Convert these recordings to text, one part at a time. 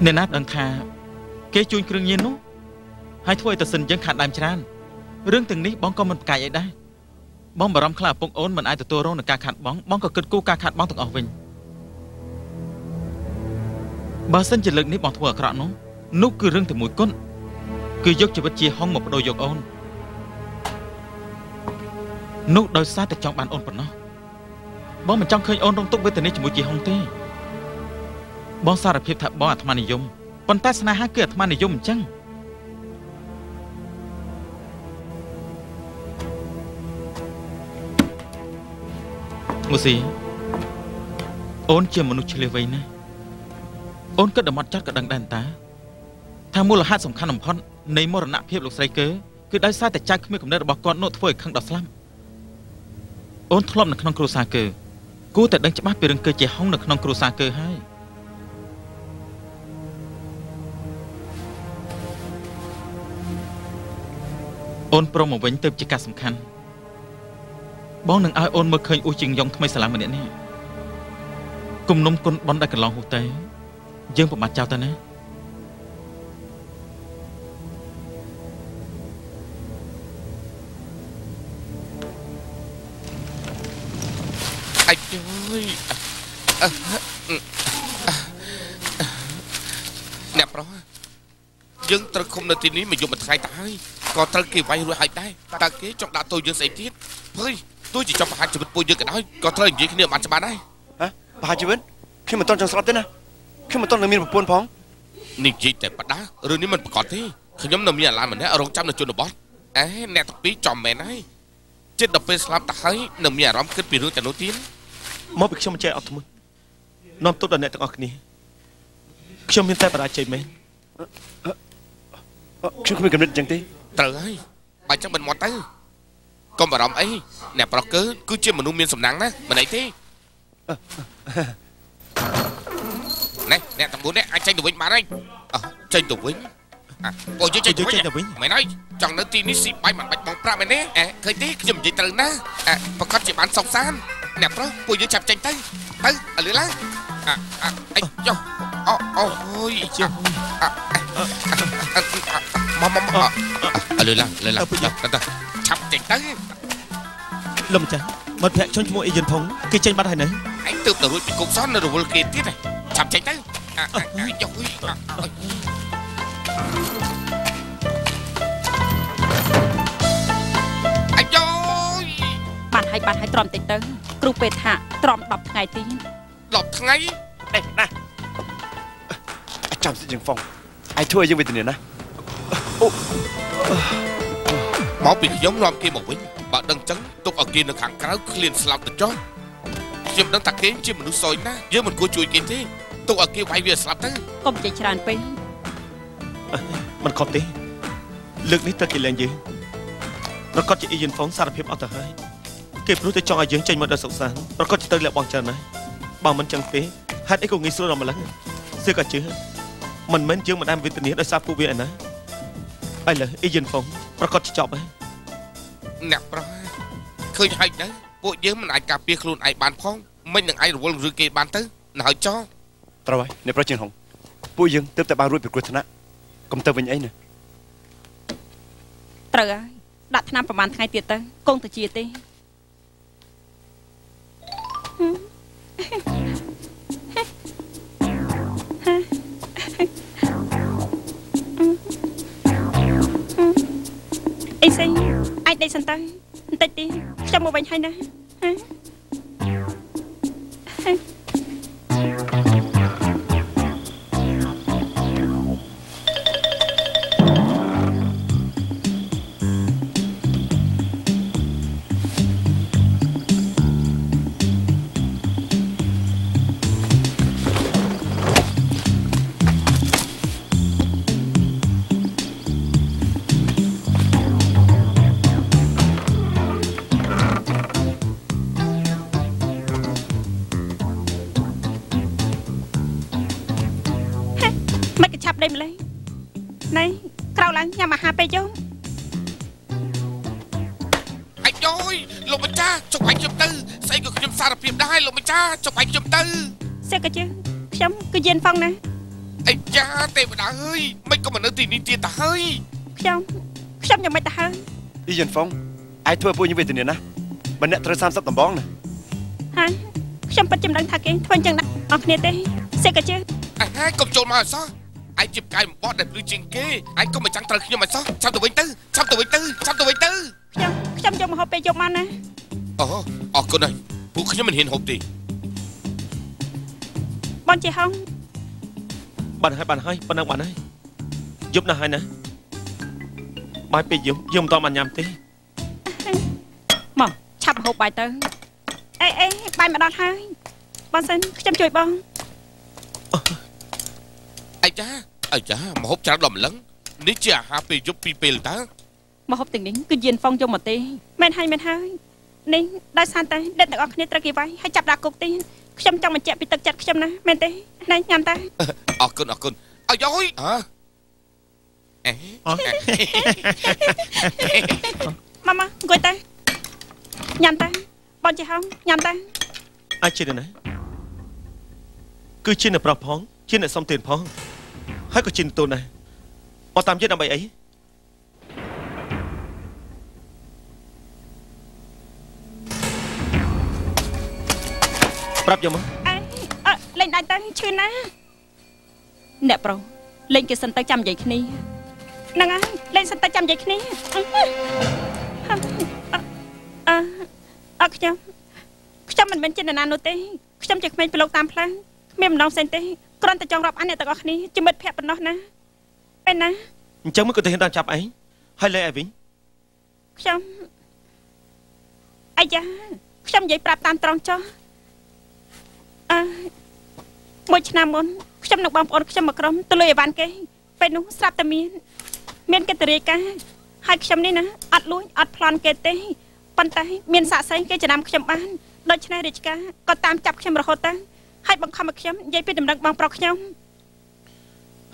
អ្នកណាដឹងថាគេជួញគ្រឿងញៀននោះហើយធ្វើឲ្យតសិនយើងខាត់ដើមច្រើនរឿងទាំងនេះបងក៏មិនប្រកែកអីដែរបងបារម្ភខ្លាចឪពុកអូនមិនអាចទទួលរងនឹងការខាត់បងបងក៏គិតគូរការខាត់បងទាំងអស់វិញបើសិនជាលើកនេះបងធ្វើអាក្រក់នោះគឺរឿងតែមួយគត់គឺយកជីវិតជាហុងមកបដូរយកអូននោះដោយសារតែចង់បានអូនប៉ុណ្ណោះបងមិនចង់ឃើញអូនរងទុក្ខវេទនាជាមួយជាហុងទេបងសារភាពថាបងអាត្មានិយមប៉ុន្តែស្នេហាគឺអាត្មានិយមអញ្ចឹងមុស៊ីអូនជាមនុស្សឆ្លៀសវៃណាស់អូនគិតដល់មាត់ចត់ក៏ដឹងដែរតាថាមូលហេតុសំខាន់បំផុតនៃមរណភាពលោកស្រីគឺដោយសារតែចៅគ្មានកំណត់របស់គាត់នោះធ្វើឲ្យខឹងដល់ស្លាប់អូនធ្លាប់នៅក្នុងគ្រួសារគឺគួរតែដឹងច្បាស់ពីរឿងគឺជាហុងនៅក្នុងគ្រួសារគឺហើយអូនព្រមមកវិញទៅជាការសំខាន់បងនឹងឲ្យអូនមើលឃើញអ៊ូជាងយ៉ងថ្មីស្លាមម្នាក់នេះគុំនុំគុណបនដែលកន្លងហួសទៅយើងប្រមាថចោលទៅណាអាយអ្នកប្រុសយើងត្រូវឃុំនៅទីនេះមួយយប់មួយថ្ងៃទៅហើយក៏ត្រូវគេវាយរួចហើយដែរតើគេចង់ដាក់ទោសយើងស្អីទៀតភ័យទោះជាចង់ប្រហារជីវិតពួកយើងក៏ដោយក៏ត្រូវនិយាយគ្នាបានច្បាស់ដែរហ៎ប្រហារជីវិតខ្ញុំមិនតន់ចង់ស្លាប់ទេណាខ្ញុំមិនតន់នឹងមានប្រពន្ធផងនិយាយតែបដារឿងនេះមិនប្រកបទេខ្ញុំនៅមានអាឡានម្នាក់រងចាំនៅជនបទអ្នកទាំងពីរចំមែនហើយចិត្តដល់ពេលស្លាប់ទៅហើយនឹងមានអារម្មណ៍គិតពីរឿងតែនោះទៀតមកពីខ្ញុំមិនចេះអត់ធ្មត់នាំទុកដល់អ្នកទាំងអស់គ្នាខ្ញុំមានតែបរាជ័យមែនខ្ញុំគ្មានកំណត់អញ្ចឹងទេត្រូវហើយបើចឹងមិនមកទៅកុំបារម្ភអីអ្នកប្រុសគឺជាមនុស្សមានសំណាងណាមិនអីទេណែអ្នកទាំង4នាក់អាចចេញទៅវិញបានហើយចេញទៅវិញពួកយើងចេញទៅវិញមែនហើយចង់នៅទីនេះស៊ីបាយមិនបាច់បងប្រាក់មែនទេឃើញទេខ្ញុំនិយាយត្រូវណាប្រកាសជាបានសុខសាន្តអ្នកប្រុសពួកយើងចាប់ចេញទៅឲ្យលឿនឡើងអីចុះអូយចុះមកឲ្យលឿនឡើងទៅឆាប់ចេញទៅលោកម្ចាស់មាត់ភ័ក្រជន់ឈ្មោះអ៊ីយិនផុងគេចេញបាត់ហើយណាឯងទើបទៅរួចពីគុកសននៅរវល់គេទៀតឆាប់ចេញទៅចុះបានហើយទ្រាំតិចទៅគ្រូពេទ្យថាទ្រាំ10ថ្ងៃទៀត10ថ្ងៃណាចាំសិជាងហ្វុងឯងធ្វើឲ្យយើងវេទនាណាមកពីខ្ញុំនាំគេមកវិញបើដឹងចឹងទុកឲ្យគេនៅខាងក្រៅឃ្លានស្លាប់ទៅចុះខ្ញុំដឹងថាគេជាមនុស្សសយណាស់យើងមិនគួរជួយគេទេទុកឲ្យគេវាយវាស្លាប់ទៅកុំនិយាយច្រើនពេកមិនខុសទេលើកនេះទឹកគេលែងយើងប្រកាសជាអ៊ីយិនហ្វុងសារភាពអត់ទៅហើយគេព្រោះតែចង់ឲ្យយើងចេញមកដល់សុខសាន្តប្រកាសជាទៅលះបង់ច្រើនណាស់បើមិនចឹងទេហេតុអីក៏ងាយស្រួលដល់ម្លឹងសឿក៏ជឿមិនមែនយើងមិនបានវេទនាដោយសារពួកវាឯណាឥឡូវអ៊ីយិនហ្វុងប្រកាសជាចប់ហើយអ្នកប្រុសឃើញហើយទៅពួកយើងមិនអាចការពារខ្លួនឯងបានផងមិននឹងឯងរវល់ឬគេបានទៅណហើយចោត្រូវហើយអ្នកប្រុសជាងហុងពួកយើងទើបតែបានរួចពីគ្រោះថ្នាក់កុំទៅវិញអីណាត្រូវហើយដាក់ថ្នាំប្រហែលថ្ងៃទៀតទៅគង់ទៅជាទេអីស្អីអាចដេកសិនទៅបន្តិចទៀតចាំមកវិញហើយណាដេកម្លេះណៃក្រោកឡើងញ៉ាំអាហារពេលយកអាយយលោកម្ចាស់ចុកឲ្យខ្ញុំទៅស្អីក៏ខ្ញុំសារភាពដែរលោកម្ចាស់ចុកឲ្យខ្ញុំទៅសេកជើខ្ញុំគឺយិនហ្វុងណា អាយ៉ាទេវតាអើយមិនក៏មកនៅទីនេះទៀតតាហើយខ្ញុំយ៉ាងមិនទៅហើយអ៊ីយ៉ាន់ហ្វុងឯងធ្វើពួកខ្ញុំវេទនាណាស់ម្នាក់ត្រូវ30ដំបងណាហើយខ្ញុំពិតចំណឹងថាគេធ្វើអញ្ចឹងណាអស់គ្នាទេសេកជើហើយកុំចូលមកអសោះឯងជាផ្កាយបំបត់ដែលភ្លឺជាងគេឯងកុំមកចាំងត្រូវខ្ញុំអសោះចាំទៅវិញទៅខ្ញុំយកមកហូបពេលយកមកណាអូអរគុណហើយពួកខ្ញុំមិនហ៊ានហូបទេបងជាហងបានហើយប៉ុណ្ណឹងបានហើយយប់ណាស់ហើយណាបាយពេកយើងមិនតបានញ៉ាំទេមកឆាប់ហូបបាយទៅអេបាយមកដល់ហើយបងសិនខ្ញុំជួយបងអាចាមកហូបច្រើនដល់ម្លឹងនេះជាអាហារពេលយប់ពីរពេលតើមកហូបទាំងនេះគឺយានហ្វុងយកមកទេមែនហើយនេះដោយសារតែអ្នកទាំងអស់គ្នាត្រូវគេវាយហើយចាប់ដាក់គុកទៀតខ្ញុំចង់បញ្ជាក់ពីទឹកចិត្តខ្ញុំណាមែនទេណែញ៉ាំតើអរគុណអាយយម៉ាអង្គុយទៅញ៉ាំទៅបងជាហងញ៉ាំទៅអាចជាណាគឺជាអ្នកប្រុសផងជាអ្នកសំទានផងហើយក៏ជាអ្នកតូនដែរមកតាមយើងដើម្បីអីប្រាប់យកមកលេងដៃទៅឈឺណាអ្នកប្រុសលេងគេសិនទៅចាំនិយាយគ្នាហ្នឹងហើយលេងសិនទៅចាំនិយាយគ្នាខ្ញុំមិនមែនជានរណានោះទេខ្ញុំជាក្មេងប្រឡូកតាមផ្លូវគ្មានម្ដងផ្សេងទេគ្រាន់តែចង់រាប់អានអ្នកទាំងអស់គ្នាជាមិត្តភក្តិប៉ុណ្ណោះណាពេលណាអញ្ចឹងមិនក៏ទៅហ៊ានតាមចាប់ឯងហើយលេងឯវិញខ្ញុំអាយ៉ាខ្ញុំនិយាយប្រាប់តាមត្រង់ចុះមួយឆ្នាំមុនខ្ញុំនឹងបងប្អូនខ្ញុំមកក្រុមទៅលុយអីវ៉ាន់គេពេលនោះស្រាប់តែមានគេតរាយការហើយខ្ញុំនេះណាអត់លួចអត់ប្លន់គេទេប៉ុន្តែមានសាក់សែងគេចំណាំខ្ញុំបានដូច្នេះរាជការក៏តាមចាប់ខ្ញុំរហូតទៅហើយបង្ខំឲ្យខ្ញុំនិយាយពីដំណឹងបងប្រុសខ្ញុំ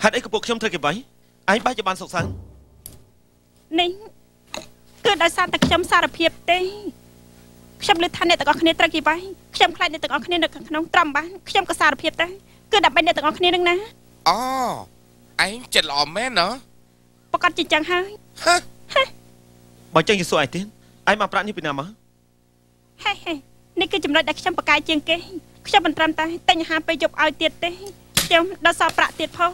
ហេតុអីក៏ពួកខ្ញុំត្រូវគេបាយឯងបាយជាបានសុខសាន្តនេះគឺដោយសារតែខ្ញុំសារភាពទេខ្ញុំលើថាអ្នកទាំងអស់គ្នាត្រូវគេបាយខ្ញុំខ្លាចអ្នកទាំងអស់គ្នានៅខាងក្នុងត្រំបានខ្ញុំក៏សារភាពដែរគឺដើម្បីអ្នកទាំងអស់គ្នានឹងណាអូឯងចិត្តល្អមែនណាប្រកាសជាចឹងហើយបើចឹងយេស៊ូឯងទៀតឯងមកប្រាក់នេះពីណាមកហេនេះគឺចំណុចដែលខ្ញុំប្រកាយជាងគេខ្ញុំមិនត្រឹមតែតែញអាហារពេលយប់ឲ្យទៀតទេខ្ញុំដល់សល់ប្រាក់ទៀតផង